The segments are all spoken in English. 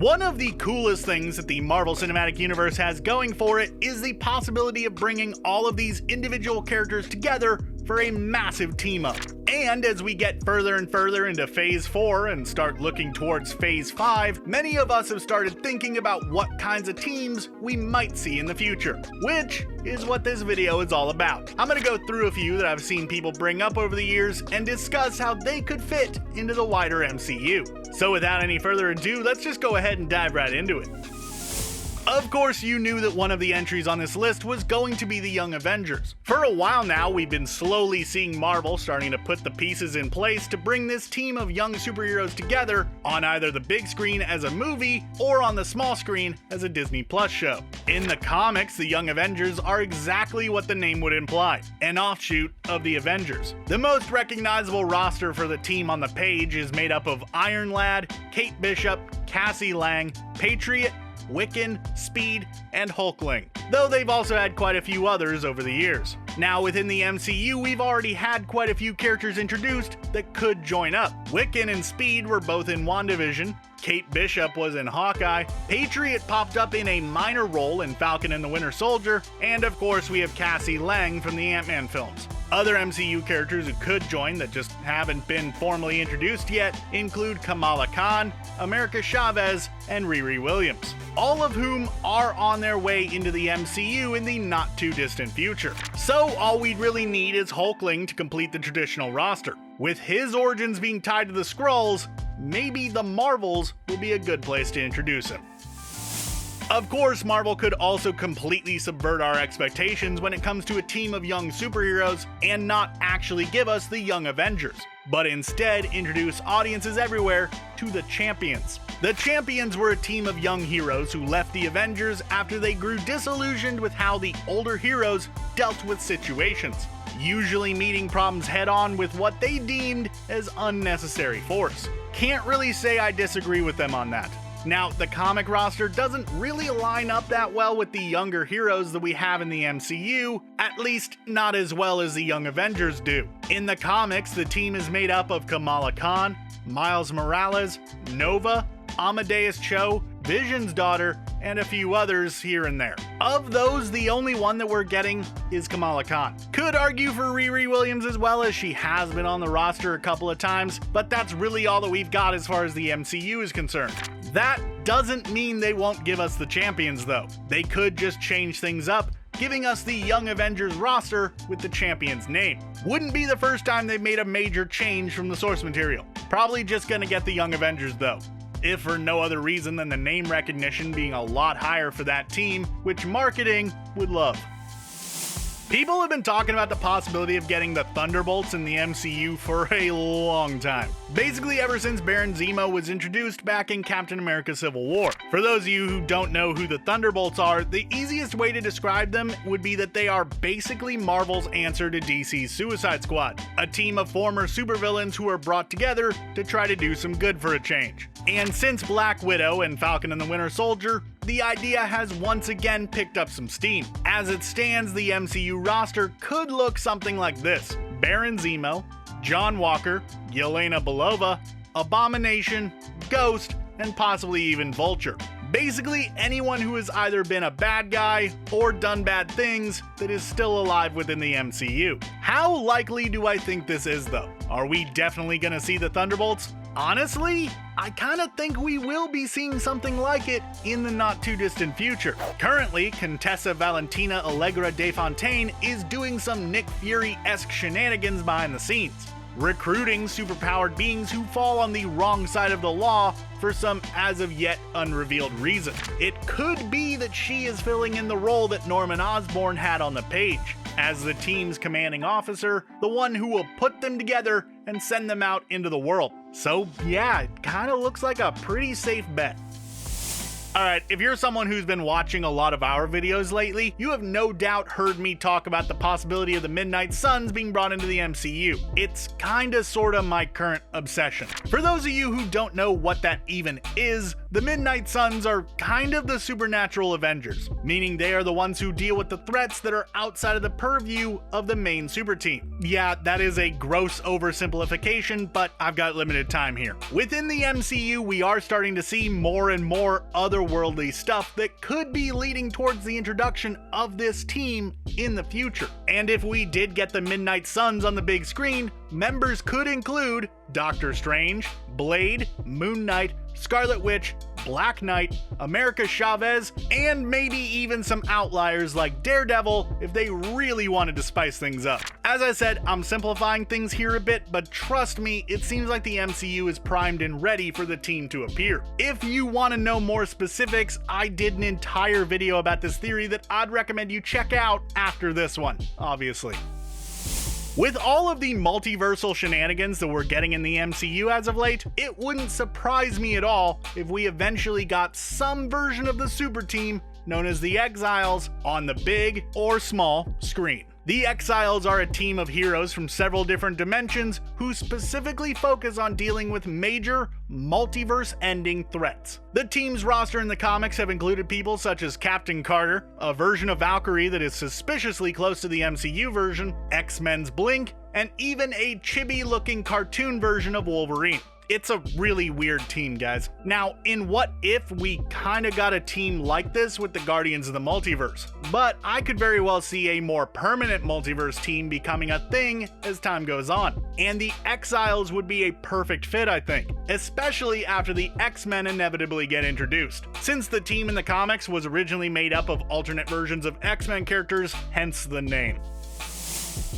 One of the coolest things that the Marvel Cinematic Universe has going for it is the possibility of bringing all of these individual characters together for a massive team-up. And as we get further and further into Phase 4 and start looking towards Phase 5, many of us have started thinking about what kinds of teams we might see in the future, which is what this video is all about. I'm gonna go through a few that I've seen people bring up over the years and discuss how they could fit into the wider MCU. So without any further ado, let's just go ahead and dive right into it. Of course, you knew that one of the entries on this list was going to be the Young Avengers. For a while now, we've been slowly seeing Marvel starting to put the pieces in place to bring this team of young superheroes together on either the big screen as a movie or on the small screen as a Disney Plus show. In the comics, the Young Avengers are exactly what the name would imply, an offshoot of the Avengers. The most recognizable roster for the team on the page is made up of Iron Lad, Kate Bishop, Cassie Lang, Patriot, Wiccan, Speed, and Hulkling, though they've also had quite a few others over the years. Now within the MCU, we've already had quite a few characters introduced that could join up. Wiccan and Speed were both in WandaVision, Kate Bishop was in Hawkeye, Patriot popped up in a minor role in Falcon and the Winter Soldier, and of course we have Cassie Lang from the Ant-Man films. Other MCU characters who could join that just haven't been formally introduced yet include Kamala Khan, America Chavez, and Riri Williams, all of whom are on their way into the MCU in the not too distant future. So all we'd really need is Hulkling to complete the traditional roster. With his origins being tied to the Skrulls, maybe the Marvels will be a good place to introduce him. Of course, Marvel could also completely subvert our expectations when it comes to a team of young superheroes and not actually give us the Young Avengers, but instead introduce audiences everywhere to the Champions. The Champions were a team of young heroes who left the Avengers after they grew disillusioned with how the older heroes dealt with situations, usually meeting problems head-on with what they deemed as unnecessary force. Can't really say I disagree with them on that. Now, the comic roster doesn't really line up that well with the younger heroes that we have in the MCU, at least not as well as the Young Avengers do. In the comics, the team is made up of Kamala Khan, Miles Morales, Nova, Amadeus Cho, Vision's daughter, and a few others here and there. Of those, the only one that we're getting is Kamala Khan. Could argue for Riri Williams as well, as she has been on the roster a couple of times, but that's really all that we've got as far as the MCU is concerned. That doesn't mean they won't give us the Champions though. They could just change things up, giving us the Young Avengers roster with the Champions name. Wouldn't be the first time they've made a major change from the source material. Probably just gonna get the Young Avengers though, if for no other reason than the name recognition being a lot higher for that team, which marketing would love. People have been talking about the possibility of getting the Thunderbolts in the MCU for a long time. Basically ever since Baron Zemo was introduced back in Captain America Civil War. For those of you who don't know who the Thunderbolts are, the easiest way to describe them would be that they are basically Marvel's answer to DC's Suicide Squad, a team of former supervillains who are brought together to try to do some good for a change. And since Black Widow and Falcon and the Winter Soldier, the idea has once again picked up some steam. As it stands, the MCU roster could look something like this: Baron Zemo, John Walker, Yelena Belova, Abomination, Ghost, and possibly even Vulture. Basically anyone who has either been a bad guy or done bad things that is still alive within the MCU. How likely do I think this is though? Are we definitely gonna see the Thunderbolts? Honestly, I kinda think we will be seeing something like it in the not too distant future. Currently, Contessa Valentina Allegra de Fontaine is doing some Nick Fury-esque shenanigans behind the scenes, recruiting superpowered beings who fall on the wrong side of the law for some as of yet unrevealed reason. It could be that she is filling in the role that Norman Osborn had on the page, as the team's commanding officer, the one who will put them together and send them out into the world. So yeah, it kinda looks like a pretty safe bet. Alright, if you're someone who's been watching a lot of our videos lately, you have no doubt heard me talk about the possibility of the Midnight Suns being brought into the MCU. It's kinda sorta my current obsession. For those of you who don't know what that even is, the Midnight Suns are kind of the supernatural Avengers. meaning they are the ones who deal with the threats that are outside of the purview of the main super team. Yeah, that is a gross oversimplification, but I've got limited time here. Within the MCU, we are starting to see more and more otherworldly stuff that could be leading towards the introduction of this team in the future. And if we did get the Midnight Suns on the big screen, members could include Doctor Strange, Blade, Moon Knight, Scarlet Witch, Black Knight, America Chavez, and maybe even some outliers like Daredevil if they really wanted to spice things up. As I said, I'm simplifying things here a bit, but trust me, it seems like the MCU is primed and ready for the team to appear. If you want to know more specifics, I did an entire video about this theory that I'd recommend you check out after this one, obviously. With all of the multiversal shenanigans that we're getting in the MCU as of late, it wouldn't surprise me at all if we eventually got some version of the super team known as the Exiles on the big or small screen. The Exiles are a team of heroes from several different dimensions who specifically focus on dealing with major, multiverse-ending threats. The team's roster in the comics have included people such as Captain Carter, a version of Valkyrie that is suspiciously close to the MCU version, X-Men's Blink, and even a chibi-looking cartoon version of Wolverine. It's a really weird team, guys. Now, in What If, we kinda got a team like this with the Guardians of the Multiverse, but I could very well see a more permanent multiverse team becoming a thing as time goes on. And the Exiles would be a perfect fit, I think, especially after the X-Men inevitably get introduced, since the team in the comics was originally made up of alternate versions of X-Men characters, hence the name.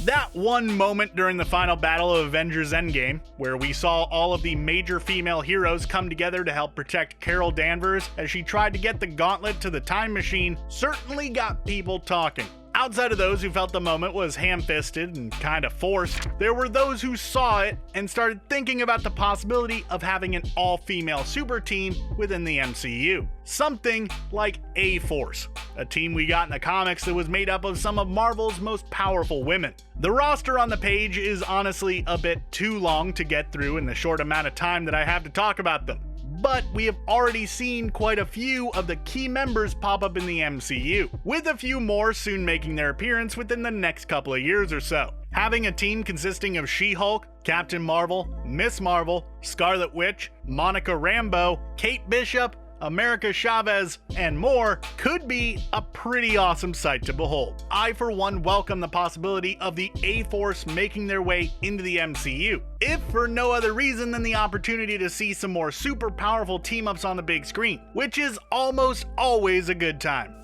That one moment during the final battle of Avengers Endgame, where we saw all of the major female heroes come together to help protect Carol Danvers as she tried to get the gauntlet to the time machine, certainly got people talking. Outside of those who felt the moment was ham-fisted and kind of forced, there were those who saw it and started thinking about the possibility of having an all-female super team within the MCU. Something like A-Force, a team we got in the comics that was made up of some of Marvel's most powerful women. The roster on the page is honestly a bit too long to get through in the short amount of time that I have to talk about them, but we have already seen quite a few of the key members pop up in the MCU, with a few more soon making their appearance within the next couple of years or so. Having a team consisting of She-Hulk, Captain Marvel, Miss Marvel, Scarlet Witch, Monica Rambeau, Kate Bishop, America Chavez, and more could be a pretty awesome sight to behold. I, for one, welcome the possibility of the A-Force making their way into the MCU, if for no other reason than the opportunity to see some more super powerful team-ups on the big screen, which is almost always a good time.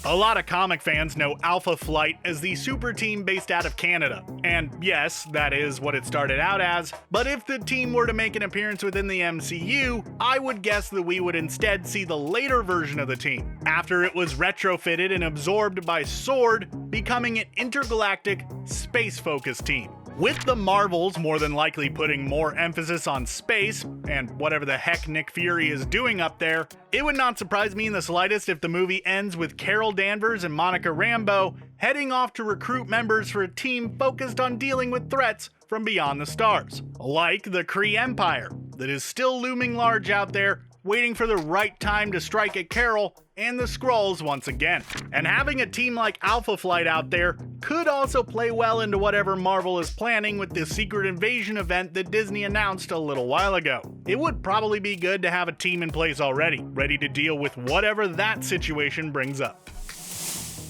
A lot of comic fans know Alpha Flight as the super team based out of Canada, and yes, that is what it started out as, but if the team were to make an appearance within the MCU, I would guess that we would instead see the later version of the team, after it was retrofitted and absorbed by SWORD, becoming an intergalactic, space-focused team. With the Marvels more than likely putting more emphasis on space, and whatever the heck Nick Fury is doing up there, it would not surprise me in the slightest if the movie ends with Carol Danvers and Monica Rambeau heading off to recruit members for a team focused on dealing with threats from beyond the stars, like the Kree Empire, that is still looming large out there, waiting for the right time to strike at Carol and the Skrulls once again. And having a team like Alpha Flight out there could also play well into whatever Marvel is planning with the Secret Invasion event that Disney announced a little while ago. It would probably be good to have a team in place already, ready to deal with whatever that situation brings up.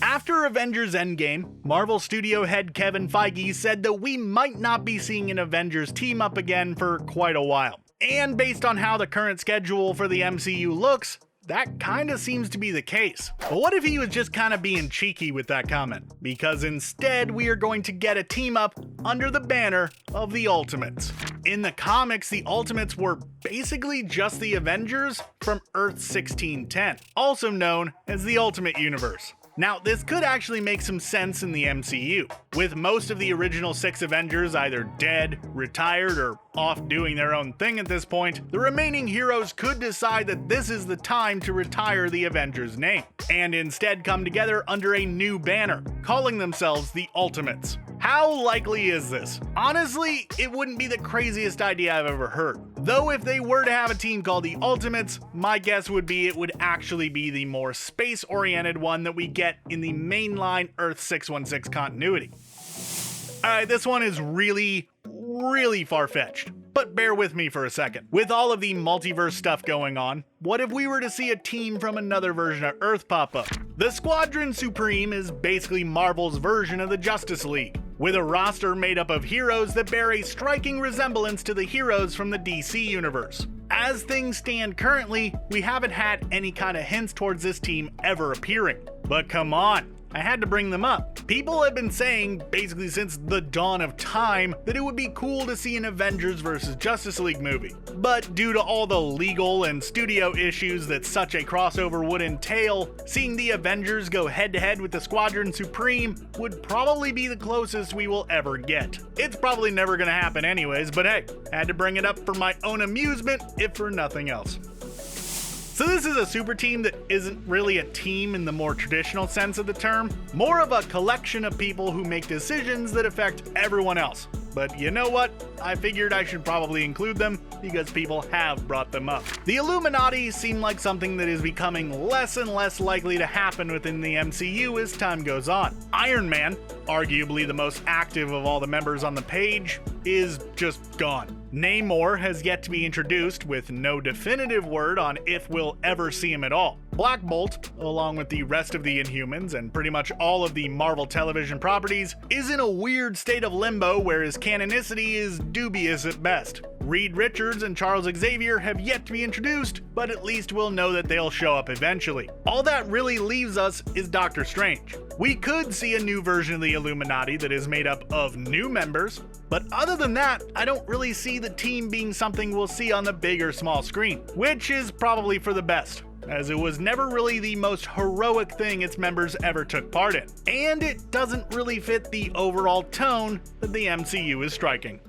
After Avengers Endgame, Marvel studio head Kevin Feige said that we might not be seeing an Avengers team up again for quite a while. And based on how the current schedule for the MCU looks, that kinda seems to be the case. But what if he was just kinda being cheeky with that comment? Because instead we are going to get a team up under the banner of the Ultimates. In the comics, the Ultimates were basically just the Avengers from Earth 1610, also known as the Ultimate Universe. Now, this could actually make some sense in the MCU, with most of the original 6 Avengers either dead, retired, or off doing their own thing at this point, the remaining heroes could decide that this is the time to retire the Avengers name, and instead come together under a new banner, calling themselves the Ultimates. How likely is this? Honestly, it wouldn't be the craziest idea I've ever heard. Though if they were to have a team called the Ultimates, my guess would be it would actually be the more space-oriented one that we get in the mainline Earth 616 continuity. Alright, this one is really far-fetched, but bear with me for a second. With all of the multiverse stuff going on, what if we were to see a team from another version of Earth pop up? The Squadron Supreme is basically Marvel's version of the Justice League, with a roster made up of heroes that bear a striking resemblance to the heroes from the DC universe. As things stand currently, we haven't had any kind of hints towards this team ever appearing. But come on, I had to bring them up. People have been saying, basically since the dawn of time, that it would be cool to see an Avengers vs. Justice League movie. But due to all the legal and studio issues that such a crossover would entail, seeing the Avengers go head-to-head with the Squadron Supreme would probably be the closest we will ever get. It's probably never gonna happen anyways, but hey, had to bring it up for my own amusement, if for nothing else. So this is a super team that isn't really a team in the more traditional sense of the term, more of a collection of people who make decisions that affect everyone else. But you know what? I figured I should probably include them because people have brought them up. The Illuminati seem like something that is becoming less and less likely to happen within the MCU as time goes on. Iron Man, arguably the most active of all the members on the page, is just gone. Namor has yet to be introduced, with no definitive word on if we'll ever see him at all. Black Bolt, along with the rest of the Inhumans and pretty much all of the Marvel television properties, is in a weird state of limbo where his canonicity is dubious at best. Reed Richards and Charles Xavier have yet to be introduced, but at least we'll know that they'll show up eventually. All that really leaves us is Doctor Strange. We could see a new version of the Illuminati that is made up of new members, but other than that, I don't really see the team being something we'll see on the big or small screen, which is probably for the best, as it was never really the most heroic thing its members ever took part in, and it doesn't really fit the overall tone that the MCU is striking.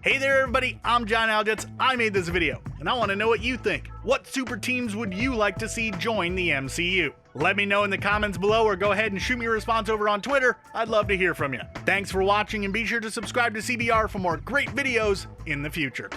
Hey there everybody, I'm John Aljets. I made this video, and I want to know what you think. What super teams would you like to see join the MCU? Let me know in the comments below, or go ahead and shoot me a response over on Twitter. I'd love to hear from you. Thanks for watching, and be sure to subscribe to CBR for more great videos in the future.